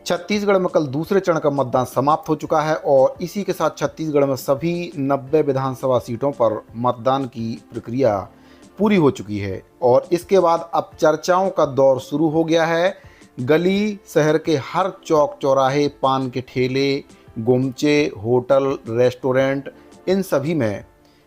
छत्तीसगढ़ में कल दूसरे चरण का मतदान समाप्त हो चुका है और इसी के साथ छत्तीसगढ़ में सभी 90 विधानसभा सीटों पर मतदान की प्रक्रिया पूरी हो चुकी है और इसके बाद अब चर्चाओं का दौर शुरू हो गया है। गली शहर के हर चौक चौराहे, पान के ठेले, गुमचे, होटल, रेस्टोरेंट, इन सभी में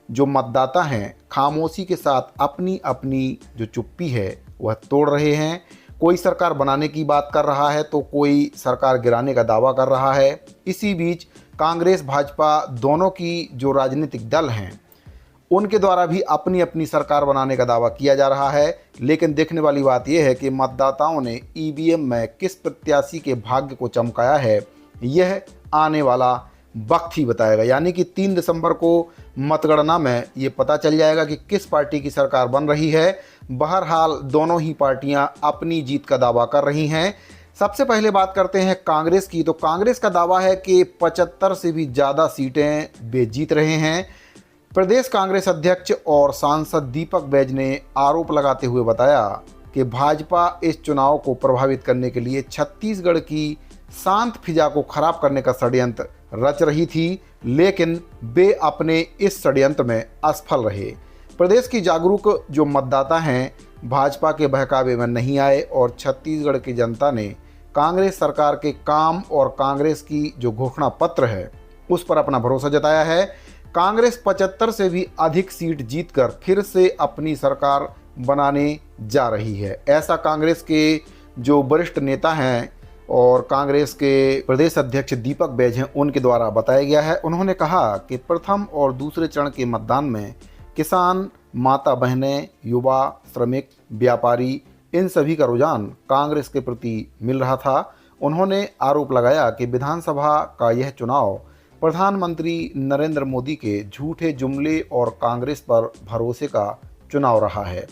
जो मतदाता हैं खामोशी के साथ अपनी अपनी जो चुप्पी है वह तोड़ रहे हैं। कोई सरकार बनाने की बात कर रहा है तो कोई सरकार गिराने का दावा कर रहा है। इसी बीच कांग्रेस भाजपा दोनों की जो राजनीतिक दल हैं उनके द्वारा भी अपनी अपनी सरकार बनाने का दावा किया जा रहा है। लेकिन देखने वाली बात यह है कि मतदाताओं ने ईवीएम में किस प्रत्याशी के भाग्य को चमकाया है, यह आने वाला वक्त ही बताएगा। यानी कि 3 दिसंबर को मतगणना में ये पता चल जाएगा कि किस पार्टी की सरकार बन रही है। बहरहाल दोनों ही पार्टियां अपनी जीत का दावा कर रही हैं। सबसे पहले बात करते हैं कांग्रेस की। तो कांग्रेस का दावा है कि 75 से भी ज़्यादा सीटें वे जीत रहे हैं। प्रदेश कांग्रेस अध्यक्ष और सांसद दीपक बैज ने आरोप लगाते हुए बताया कि भाजपा इस चुनाव को प्रभावित करने के लिए छत्तीसगढ़ की शांत फिजा को खराब करने का षड्यंत्र रच रही थी, लेकिन वे अपने इस षड्यंत्र में असफल रहे। प्रदेश की जागरूक जो मतदाता हैं भाजपा के बहकावे में नहीं आए और छत्तीसगढ़ की जनता ने कांग्रेस सरकार के काम और कांग्रेस की जो घोषणा पत्र है उस पर अपना भरोसा जताया है। कांग्रेस 75 से भी अधिक सीट जीतकर फिर से अपनी सरकार बनाने जा रही है। ऐसा कांग्रेस के जो वरिष्ठ नेता हैं और कांग्रेस के प्रदेश अध्यक्ष दीपक बैज हैं उनके द्वारा बताया गया है। उन्होंने कहा कि प्रथम और दूसरे चरण के मतदान में किसान, माता बहनें, युवा, श्रमिक, व्यापारी, इन सभी का रुझान कांग्रेस के प्रति मिल रहा था। उन्होंने आरोप लगाया कि विधानसभा का यह चुनाव प्रधानमंत्री नरेंद्र मोदी के झूठे जुमले और कांग्रेस पर भरोसे का चुनाव रहा है।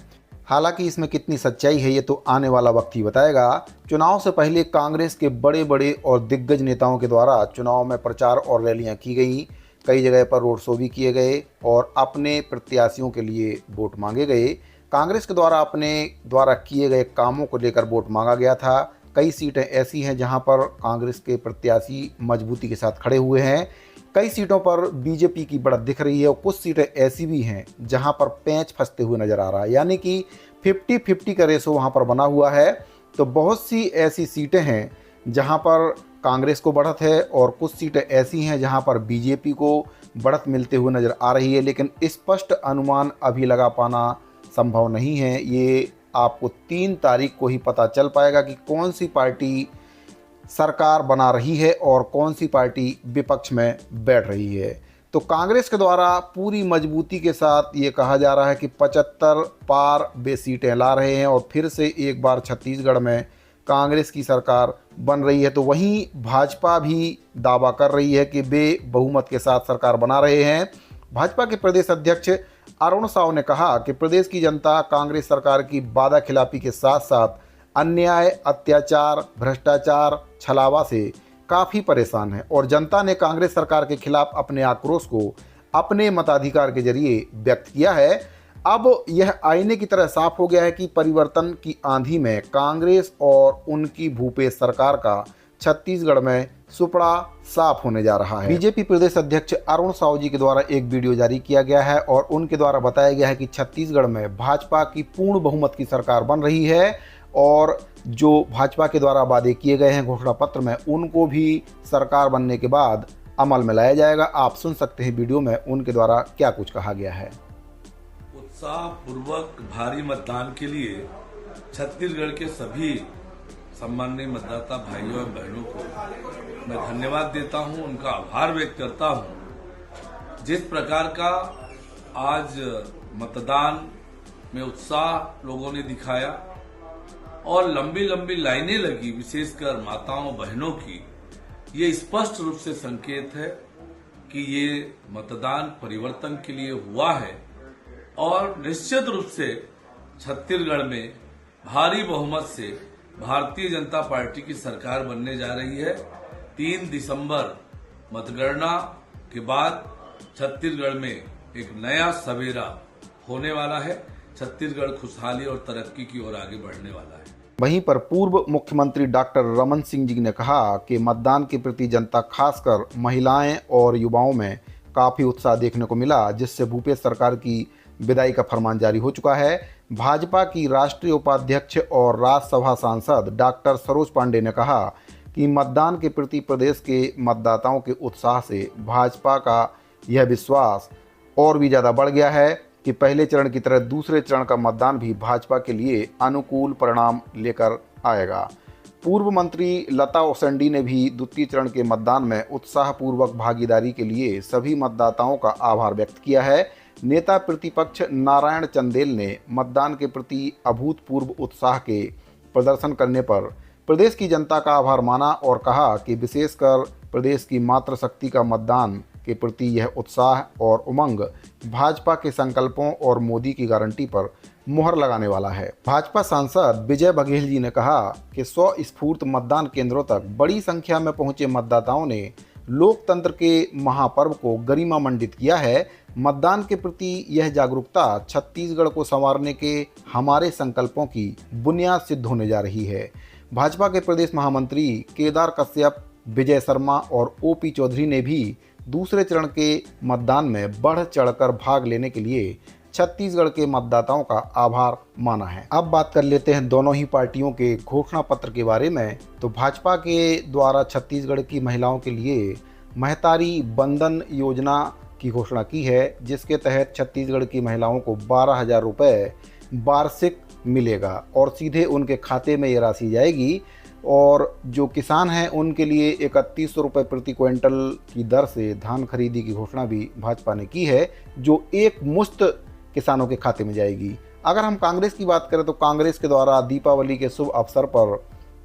हालांकि इसमें कितनी सच्चाई है ये तो आने वाला वक्त ही बताएगा। चुनाव से पहले कांग्रेस के बड़े बड़े और दिग्गज नेताओं के द्वारा चुनाव में प्रचार और रैलियां की गई। कई जगह पर रोड शो भी किए गए और अपने प्रत्याशियों के लिए वोट मांगे गए। कांग्रेस के द्वारा अपने द्वारा किए गए कामों को लेकर वोट मांगा गया था। कई सीटें ऐसी हैं जहां पर कांग्रेस के प्रत्याशी मजबूती के साथ खड़े हुए हैं। कई सीटों पर बीजेपी की बढ़त दिख रही है और कुछ सीटें ऐसी भी हैं जहां पर पैंच फंसते हुए नजर आ रहा है। यानी कि 50-50 का रेशो वहां पर बना हुआ है। तो बहुत सी ऐसी सीटें हैं जहां पर कांग्रेस को बढ़त है और कुछ सीटें ऐसी हैं जहां पर बीजेपी को बढ़त मिलते हुए नज़र आ रही है। लेकिन स्पष्ट अनुमान अभी लगा पाना संभव नहीं है। ये आपको 3 तारीख को ही पता चल पाएगा कि कौन सी पार्टी सरकार बना रही है और कौन सी पार्टी विपक्ष में बैठ रही है। तो कांग्रेस के द्वारा पूरी मजबूती के साथ ये कहा जा रहा है कि 75 पार वे सीटें ला रहे हैं और फिर से एक बार छत्तीसगढ़ में कांग्रेस की सरकार बन रही है। तो वहीं भाजपा भी दावा कर रही है कि वे बहुमत के साथ सरकार बना रहे हैं। भाजपा के प्रदेश अध्यक्ष अरुण साव ने कहा कि प्रदेश की जनता कांग्रेस सरकार की वादा खिलाफी के साथ साथ अन्याय, अत्याचार, भ्रष्टाचार, छलावा से काफ़ी परेशान है और जनता ने कांग्रेस सरकार के खिलाफ अपने आक्रोश को अपने मताधिकार के जरिए व्यक्त किया है। अब यह आईने की तरह साफ हो गया है कि परिवर्तन की आंधी में कांग्रेस और उनकी भूपेश सरकार का छत्तीसगढ़ में सुपड़ा साफ होने जा रहा है। बीजेपी प्रदेश अध्यक्ष अरुण साव जी के द्वारा एक वीडियो जारी किया गया है और उनके द्वारा बताया गया है कि छत्तीसगढ़ में भाजपा की पूर्ण बहुमत की सरकार बन रही है और जो भाजपा के द्वारा वादे किए गए हैं घोषणा पत्र में उनको भी सरकार बनने के बाद अमल में लाया जाएगा। आप सुन सकते हैं वीडियो में उनके द्वारा क्या कुछ कहा गया है। उत्साहपूर्वक भारी मतदान के लिए छत्तीसगढ़ के सभी सम्माननीय मतदाता भाइयों और बहनों को मैं धन्यवाद देता हूं, उनका आभार व्यक्त करता हूं। जिस प्रकार का आज मतदान में उत्साह लोगों ने दिखाया और लंबी लंबी लाइनें लगी, विशेषकर माताओं बहनों की, ये स्पष्ट रूप से संकेत है कि ये मतदान परिवर्तन के लिए हुआ है और निश्चित रूप से छत्तीसगढ़ में भारी बहुमत से भारतीय जनता पार्टी की सरकार बनने जा रही है। 3 दिसंबर मतगणना के बाद छत्तीसगढ़ में एक नया सवेरा होने वाला है। छत्तीसगढ़ खुशहाली और तरक्की की ओर आगे बढ़ने वाला है। वहीं पर पूर्व मुख्यमंत्री डॉक्टर रमन सिंह जी ने कहा कि मतदान के प्रति जनता, खासकर महिलाएं और युवाओं में काफ़ी उत्साह देखने को मिला, जिससे भूपेश सरकार की विदाई का फरमान जारी हो चुका है। भाजपा की राष्ट्रीय उपाध्यक्ष और राज्यसभा सांसद डॉक्टर सरोज पांडे ने कहा कि मतदान के प्रति प्रदेश के मतदाताओं के उत्साह से भाजपा का यह विश्वास और भी ज़्यादा बढ़ गया है कि पहले चरण की तरह दूसरे चरण का मतदान भी भाजपा के लिए अनुकूल परिणाम लेकर आएगा। पूर्व मंत्री लता ओसंडी ने भी द्वितीय चरण के मतदान में उत्साहपूर्वक भागीदारी के लिए सभी मतदाताओं का आभार व्यक्त किया है। नेता प्रतिपक्ष नारायण चंदेल ने मतदान के प्रति अभूतपूर्व उत्साह के प्रदर्शन करने पर प्रदेश की जनता का आभार माना और कहा कि विशेषकर प्रदेश की मातृशक्ति का मतदान के प्रति यह उत्साह और उमंग भाजपा के संकल्पों और मोदी की गारंटी पर मुहर लगाने वाला है। भाजपा सांसद विजय बघेल जी ने कहा कि 100 स्फूर्त मतदान केंद्रों तक बड़ी संख्या में पहुंचे मतदाताओं ने लोकतंत्र के महापर्व को गरिमा मंडित किया है। मतदान के प्रति यह जागरूकता छत्तीसगढ़ को संवारने के हमारे संकल्पों की बुनियाद सिद्ध होने जा रही है। भाजपा के प्रदेश महामंत्री केदार कश्यप, विजय शर्मा और ओपी चौधरी ने भी दूसरे चरण के मतदान में बढ़ चढ़कर भाग लेने के लिए छत्तीसगढ़ के मतदाताओं का आभार माना है। अब बात कर लेते हैं दोनों ही पार्टियों के घोषणा पत्र के बारे में। तो भाजपा के द्वारा छत्तीसगढ़ की महिलाओं के लिए महतारी बंधन योजना की घोषणा की है, जिसके तहत छत्तीसगढ़ की महिलाओं को 12,000 रुपये वार्षिक मिलेगा और सीधे उनके खाते में ये राशि जाएगी। और जो किसान हैं उनके लिए 3100 रुपये प्रति क्विंटल की दर से धान खरीदी की घोषणा भी भाजपा ने की है, जो एक मुश्त किसानों के खाते में जाएगी। अगर हम कांग्रेस की बात करें तो कांग्रेस के द्वारा दीपावली के शुभ अवसर पर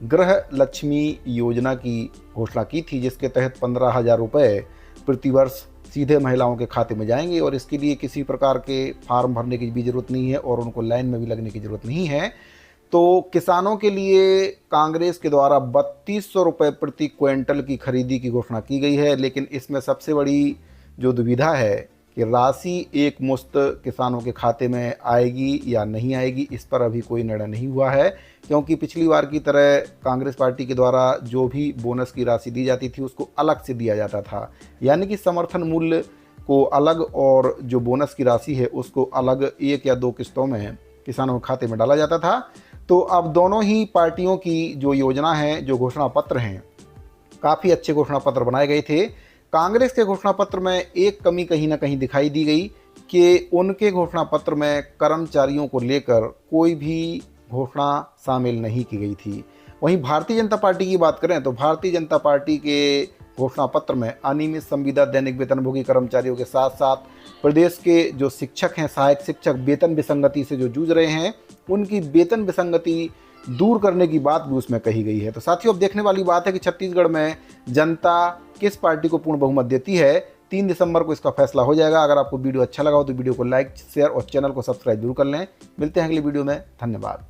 गृह लक्ष्मी योजना की घोषणा की थी, जिसके तहत 15,000 रुपये प्रतिवर्ष सीधे महिलाओं के खाते में जाएंगे और इसके लिए किसी प्रकार के फार्म भरने की भी ज़रूरत नहीं है और उनको लाइन में भी लगने की ज़रूरत नहीं है। तो किसानों के लिए कांग्रेस के द्वारा 3200 रुपये प्रति क्विंटल की खरीदी की घोषणा की गई है, लेकिन इसमें सबसे बड़ी जो दुविधा है कि राशि एक मुश्त किसानों के खाते में आएगी या नहीं आएगी, इस पर अभी कोई निर्णय नहीं हुआ है, क्योंकि पिछली बार की तरह कांग्रेस पार्टी के द्वारा जो भी बोनस की राशि दी जाती थी उसको अलग से दिया जाता था, यानी कि समर्थन मूल्य को अलग और जो बोनस की राशि है उसको अलग 1 या 2 किस्तों में किसानों के खाते में डाला जाता था। तो अब दोनों ही पार्टियों की जो योजना है, जो घोषणा पत्र हैं, काफ़ी अच्छे घोषणा पत्र बनाए गए थे। कांग्रेस के घोषणा पत्र में एक कमी कहीं ना कहीं दिखाई दी गई कि उनके घोषणा पत्र में कर्मचारियों को लेकर कोई भी घोषणा शामिल नहीं की गई थी। वहीं भारतीय जनता पार्टी की बात करें तो भारतीय जनता पार्टी के घोषणा पत्र में अनियमित संविदा दैनिक वेतनभोगी कर्मचारियों के साथ साथ प्रदेश के जो शिक्षक हैं, सहायक शिक्षक वेतन विसंगति से जो जूझ रहे हैं, उनकी वेतन विसंगति दूर करने की बात भी उसमें कही गई है। तो साथियों, अब देखने वाली बात है कि छत्तीसगढ़ में जनता किस पार्टी को पूर्ण बहुमत देती है। 3 दिसंबर को इसका फैसला हो जाएगा। अगर आपको वीडियो अच्छा लगा हो तो वीडियो को लाइक, शेयर और चैनल को सब्सक्राइब जरूर कर लें। मिलते हैं अगली वीडियो में। धन्यवाद।